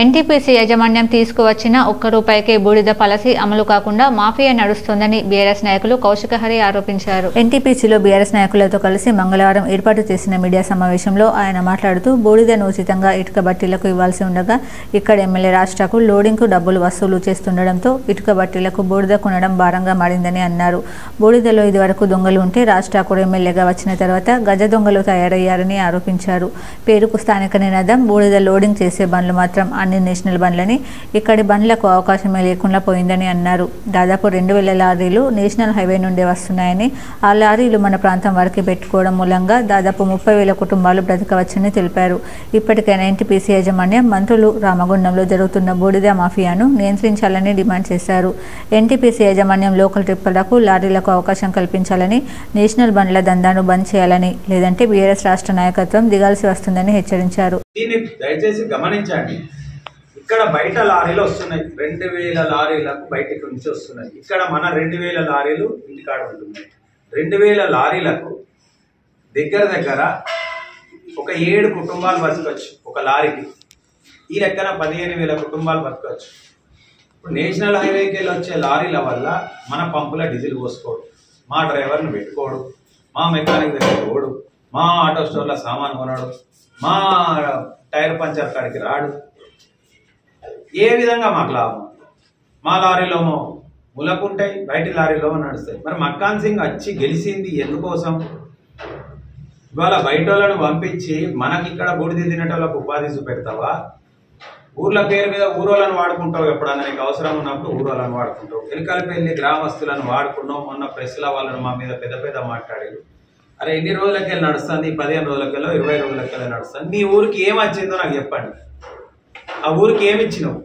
NTPC యాజమాన్యం తీసుకువచ్చిన ₹1 బూడిద పాలసీ అమలు కాకుండా మాఫియా నడుస్తోందని బీఆర్ఎస్ నాయకులు కౌశిక హరి ఆరోపించారు. ఎన్టీపీసీలో బీఆర్ఎస్ నాయకులతో కలిసి మంగళవారం ఏర్పాటు చేసిన మీడియా సమావేశంలో ఆయన మాట్లాడుతూ బూడిదను ఉచితంగా ఇటుక బట్టీలకు ఇవ్వాల్సి ఉండగా ఇక్కడ ఎమ్మెల్యే రాష్ట్రకు లోడింగ్కు డబ్బులు వసూలు చేస్తుండటంతో ఇటుక బట్టీలకు బూడిద కొనడం భారంగా మారిందని అన్నారు. బూడిదలో ఇదివరకు దొంగలు ఉంటే రాష్ట్రకు ఎమ్మెల్యేగా వచ్చిన తర్వాత గజ దొంగలు తయారయ్యారని ఆరోపించారు. పేరుకు స్థానిక నినాదం బూడిద లోడింగ్ చేసే బండ్లు మాత్రం అన్ని నేషనల్ బండ్లని, ఇక్కడి బండ్లకు అవకాశమే లేకుండా పోయిందని అన్నారు. దాదాపు 2000 లారీలు నేషనల్ హైవే నుండి వస్తున్నాయని, ఆ లారీలు మన ప్రాంతం వరకు పెట్టుకోవడం మూలంగా దాదాపు 30,000 కుటుంబాలు బ్రతకవచ్చని తెలిపారు. ఇప్పటికైనా ఎన్టీపీసీ యాజమాన్యం మంత్రులు రామగుండంలో జరుగుతున్న బూడిద మాఫియాను నియంత్రించాలని డిమాండ్ చేశారు. ఎన్టీపీసీ యాజమాన్యం లోకల్ ట్రిప్పులకు లారీలకు అవకాశం కల్పించాలని, నేషనల్ బండ్ల దందాను బంద్ చేయాలని, లేదంటే బీఆర్ఎస్ రాష్ట్ర నాయకత్వం దిగాల్సి వస్తుందని హెచ్చరించారు. దయచేసి గమనించండి, ఇక్కడ బయట లారీలు వస్తున్నాయి, 2000 లారీలకు బయటికి నుంచి వస్తున్నాయి. ఇక్కడ మన 2000 లారీలు ఇంటికాడ ఉంటున్నాయి. 2000 లారీలకు దగ్గర ఒక 7 కుటుంబాలు బతకవచ్చు ఒక లారీకి. ఈ లెక్కన 15,000 కుటుంబాలు బతకవచ్చు. ఇప్పుడు నేషనల్ హైవేకి వెళ్ళి వచ్చే లారీల వల్ల మన పంపుల డీజిల్ పోసుకోడు, మా డ్రైవర్ని పెట్టుకోడు, మా మెకానిక్ దగ్గర పోడు, మా ఆటో స్టోర్లో సామాన్ కొనడు, మా టైర్ పంచర్ కాడికి రాడు. ఏ విధంగా మాకు లాభం? మా లారీలో ములకుంటాయి, బయటి లారీలో నడుస్తాయి. మరి మక్కాన్ సింగ్ వచ్చి గెలిచింది ఎందుకోసం? ఇవాళ బయట వాళ్ళను పంపించి మనకి ఇక్కడ బూడిద తినేటోళ్ళకు ఉపాధి చూపెడతావా? ఊర్ల పేరు మీద ఊరోళ్ళను వాడుకుంటావు, ఎప్పుడన్నా నీకు అవసరం ఉన్నప్పుడు ఊరోళ్ళను వాడుకుంటావు. ఎలికలపల్లి గ్రామస్తులను వాడుకున్నావు. మొన్న ప్రెస్ల వాళ్ళను మా మీద పెద్ద మాట్లాడారు. అరే ఎన్ని రోజులకెళ్ళి నడుస్తుంది? 15 రోజులకెళ్ళో 20 రోజులకెళ్ళి నడుస్తుంది. మీ ఊరికి ఏం వచ్చిందో నాకు చెప్పండి. ఆ ఊరికి ఏమి ఇచ్చినావు?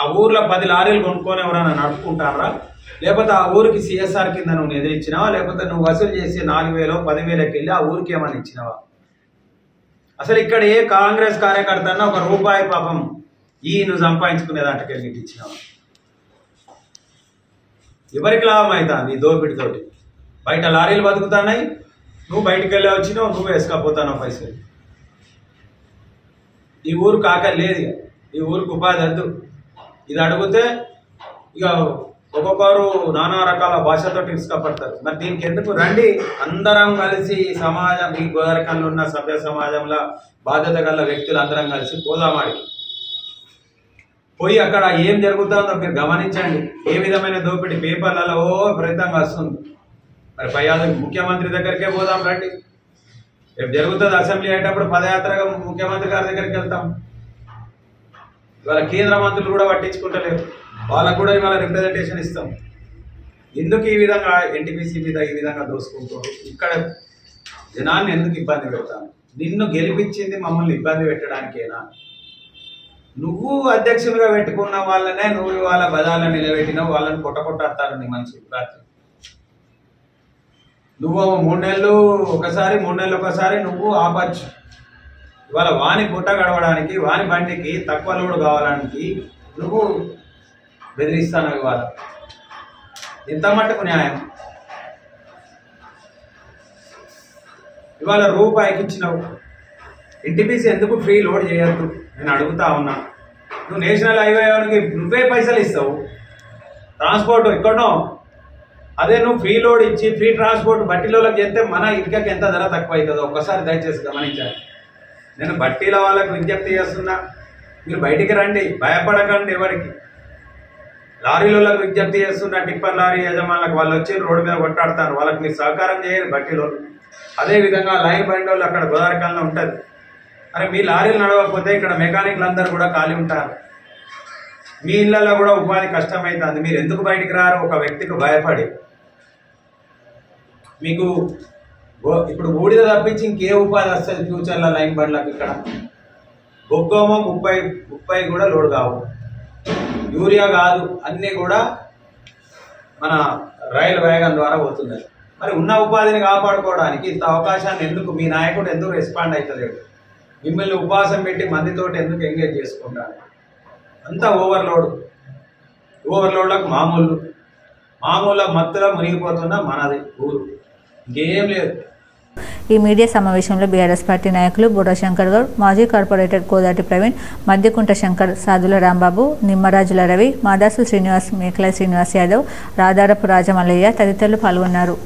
ఆ ఊర్లో 10 లారీలు కొనుక్కొని ఎవరైనా నడుపుకుంటారా? లేకపోతే ఆ ఊరికి సిఎస్ఆర్ కింద నువ్వు నిధులిచ్చినావా? లేకపోతే నువ్వు వసూలు చేసి 4,000 10,000కి వెళ్ళి ఆ ఊరికి ఏమని ఇచ్చినావా? అసలు ఇక్కడ ఏ కాంగ్రెస్ కార్యకర్త అన్నా ₹1 పాపం నువ్వు సంపాదించుకునే దాంట్లోకి నీకు ఇచ్చినావా? ఎవరికి లాభం అవుతుంది ఈ దోపిడితోటి? బయట లారీలు బతుకుతున్నాయి, నువ్వు బయటకు వెళ్ళి వచ్చినావు, నువ్వు వేసుకపోతున్నావు పైసలు. ఈ ఊరు కాకలు లేదు, ఈ ఊరికి ఉపాధి వద్దు. ఇది అడిగితే ఇక ఒక్కొక్కరు నానా రకాల భాషతో ఇసుకపడతారు. మరి దీనికి ఎందుకు? రండి అందరం కలిసి సమాజం, ఈ గోదావరికంలో ఉన్న సభ్య సమాజంలో బాధ్యత గల వ్యక్తులు అందరం కలిసి పోదామాడికి పోయి అక్కడ ఏం జరుగుతుందో మీరు గమనించండి. ఏ విధమైన దోపిడీ పేపర్లలో విపరీతంగా వస్తుంది. మరి ముఖ్యమంత్రి దగ్గరికే పోదాం రండి. రేపు జరుగుతుంది అసెంబ్లీ అయ్యేటప్పుడు పదయాత్రగా ముఖ్యమంత్రి గారి దగ్గరికి వెళ్తాం. ఇవాళ కేంద్ర మంత్రులు కూడా పట్టించుకుంటలేరు, వాళ్ళకు కూడా ఇవాళ రిప్రజెంటేషన్ ఇస్తాం. ఎందుకు ఈ విధంగా ఎన్టీపీసీ మీద ఈ విధంగా దోసుకుంటారు? ఇక్కడ జనాన్ని ఎందుకు ఇబ్బంది పెడతాను? నిన్ను గెలిపించింది మమ్మల్ని ఇబ్బంది పెట్టడానికేనా? నువ్వు అధ్యక్షులుగా పెట్టుకున్న వాళ్ళనే నువ్వు ఇవాళ బజార్లో నిలబెట్టినావు, వాళ్ళని కొట్టకొట్టారు నీ మనిషి రాత్రి. నువ్వు 3 నెలలు ఒకసారి 3 నెలలు ఒకసారి నువ్వు ఆపచ్చు. ఇవాళ వాని పుట్ట గడవడానికి, వాని బండికి తక్కువ లోడు కావడానికి నువ్వు బెదిరిస్తాను. ఇవాళ ఎంత మట్టుకు న్యాయం? ఇవాళ రూపాయికి ఇచ్చినావు. ఎన్టీపీసీ ఎందుకు ఫ్రీ లోడ్ చేయొద్దు నేను అడుగుతా ఉన్నా. నువ్వు నేషనల్ హైవేకి నువ్వే పైసలు ఇస్తావు, ట్రాన్స్పోర్ట్ ఎక్కడో. అదే నువ్వు ఫ్రీ లోడ్ ఇచ్చి ఫ్రీ ట్రాన్స్పోర్ట్ బట్టీలోకి చేస్తే మన ఇటుకకి ఎంత ధర తక్కువ అవుతుందో ఒక్కసారి దయచేసి గమనించాలి. నేను బట్టీల వాళ్ళకు విజ్ఞప్తి చేస్తున్నా, మీరు బయటికి రండి, భయపడకండి. ఎవరికి లారీలకు విజ్ఞప్తి చేస్తున్నా, టిప్పర్ లారీ యజమానులకు వాళ్ళు వచ్చి రోడ్డు మీద కొట్టాడతారు, వాళ్ళకి మీరు సహకారం చేయాలి బట్టీలో. అదేవిధంగా లైన్ బండి వాళ్ళు అక్కడ గోదావరికంలో ఉంటుంది. అరే మీ లారీలు నడవకపోతే ఇక్కడ మెకానిక్లు అందరూ కూడా ఖాళీ ఉంటారు, మీ ఇళ్లలో కూడా ఉపాధి కష్టమవుతుంది. మీరు ఎందుకు బయటికి రారు? ఒక వ్యక్తికి భయపడి. మీకు ఇప్పుడు బూడిద తప్పించి ఇంకే ఉపాధి వస్తుంది ఫ్యూచర్లో లైన్ బండ్లకు? ఇక్కడ బొగ్గోమో 30 కూడా లోడ్ కావు, యూరియా కాదు, అన్నీ కూడా మన రైలు వేగం ద్వారా పోతున్నాయి. మరి ఉన్న ఉపాధిని కాపాడుకోవడానికి ఇంత అవకాశాన్ని ఎందుకు మీ నాయకుడు ఎందుకు రెస్పాండ్ అవుతలేడు? మిమ్మల్ని ఉపవాసం పెట్టి మందితోటి ఎందుకు ఎంగేజ్ చేసుకుంటారు? అంతా ఓవర్లోడ్లకు మామూలు మత్తులో మునిగిపోతున్న మనది ఊరు, ఇంకేం లేదు. ఈ మీడియా సమావేశంలో బీఆర్ఎస్ పార్టీ నాయకులు బుర్ర శంకర్ గౌడ్, మాజీ కార్పొరేటర్ కోదాటి ప్రవీణ్, మద్దికుంట శంకర్, సాదుల రాంబాబు, నిమ్మరాజుల రవి, మాదాసు శ్రీనివాస్, మేకల శ్రీనివాస్ యాదవ్, రాధారపు రాజమల్లయ్య తదితరులు పాల్గొన్నారు.